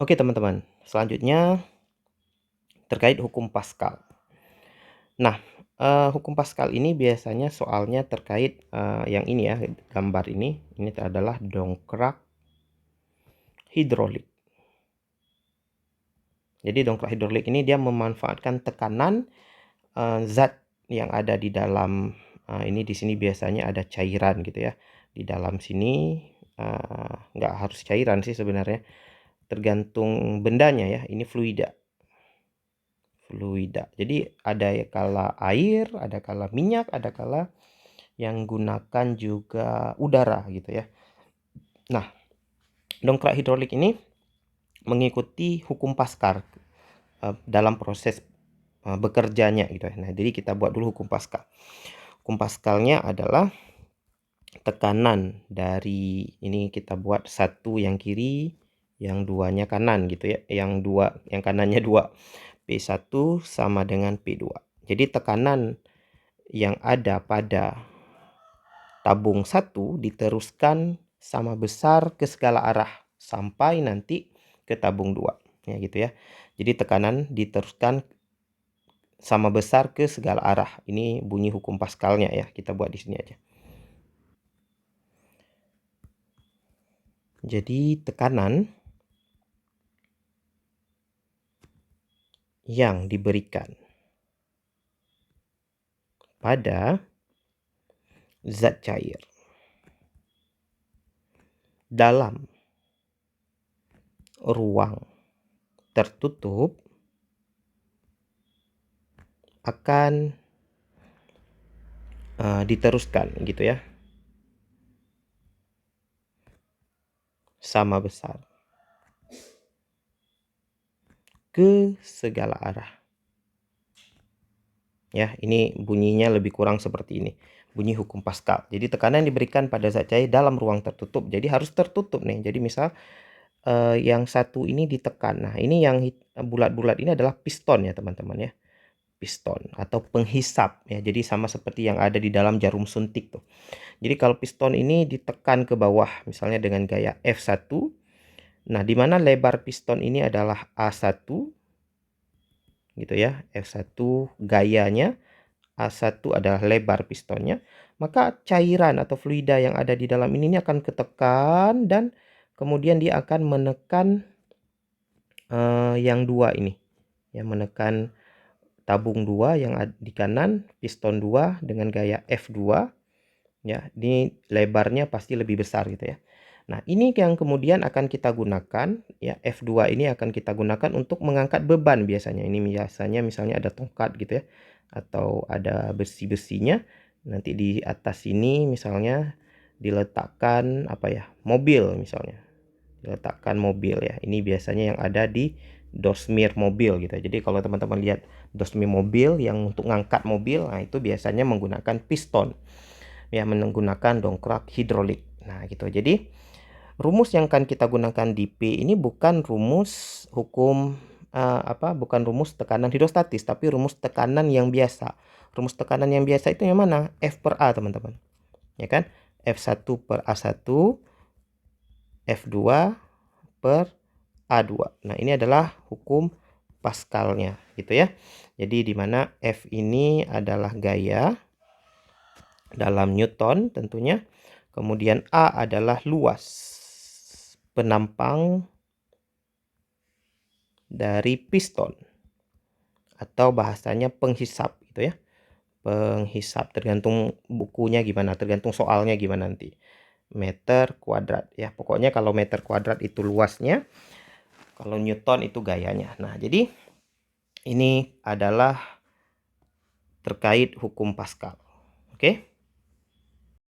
Oke teman-teman, selanjutnya terkait hukum Pascal. Nah, hukum Pascal ini biasanya soalnya terkait, yang ini ya, gambar ini adalah dongkrak hidrolik. Jadi dongkrak hidrolik ini dia memanfaatkan tekanan, zat yang ada di dalam, ini di sini biasanya ada cairan gitu ya. Di dalam sini, nggak harus cairan sih sebenarnya, tergantung bendanya ya, ini fluida. Jadi ada kala air, ada kala minyak, ada kala yang gunakan juga udara gitu ya. Nah, dongkrak hidrolik ini mengikuti hukum Pascal dalam proses bekerjanya gitu ya. Nah, jadi kita buat dulu hukum Pascal. Hukum Pascalnya adalah tekanan dari ini kita buat satu yang kiri, yang duanya kanan gitu ya. Yang kanannya 2. P1 sama dengan P2. Jadi tekanan yang ada pada tabung 1 diteruskan sama besar ke segala arah sampai nanti ke tabung 2 ya gitu ya. Jadi tekanan diteruskan sama besar ke segala arah. Ini bunyi hukum Pascalnya ya. Kita buat di sini aja. Jadi tekanan yang diberikan pada zat cair dalam ruang tertutup akan diteruskan gitu ya, sama besar ke segala arah. Ya, ini bunyinya lebih kurang seperti ini. Bunyi hukum Pascal. Jadi tekanan diberikan pada zat cair dalam ruang tertutup. Jadi harus tertutup nih. Jadi misal yang satu ini ditekan. Nah, ini yang bulat-bulat ini adalah piston ya teman-teman ya. Piston atau penghisap ya. Jadi sama seperti yang ada di dalam jarum suntik tuh. Jadi kalau piston ini ditekan ke bawah misalnya dengan gaya F1. Nah, di mana lebar piston ini adalah A1 gitu ya. F1 gayanya, A1 adalah lebar pistonnya, maka cairan atau fluida yang ada di dalam ini akan ketekan dan kemudian dia akan menekan yang 2 ini. Ya, menekan tabung 2 yang di kanan, piston 2 dengan gaya F2 ya. Ini lebarnya pasti lebih besar gitu ya. Nah, ini yang kemudian akan kita gunakan ya, F2 ini akan kita gunakan untuk mengangkat beban biasanya. Ini biasanya misalnya ada tongkat gitu ya, atau ada besi-besinya. Nanti di atas sini misalnya diletakkan apa ya, mobil misalnya. Diletakkan mobil ya. Ini biasanya yang ada di dosmir mobil gitu. Jadi kalau teman-teman lihat dosmir mobil yang untuk ngangkat mobil, nah itu biasanya menggunakan piston. Ya, menggunakan dongkrak hidrolik. Nah, gitu. Jadi rumus yang akan kita gunakan di P ini bukan rumus hukum bukan rumus tekanan hidrostatis, tapi rumus tekanan yang biasa. Rumus tekanan yang biasa itu yang mana? F per A, teman-teman. Ya kan? F1 per A1, F2 per A2. Nah, ini adalah hukum Pascalnya, gitu ya. Jadi di mana F ini adalah gaya dalam Newton tentunya. Kemudian A adalah luas penampang dari piston atau bahasanya penghisap gitu ya. Penghisap tergantung bukunya gimana, tergantung soalnya gimana nanti. Meter kuadrat ya. Pokoknya kalau meter kuadrat itu luasnya, kalau Newton itu gayanya. Nah, jadi ini adalah terkait hukum Pascal. Oke?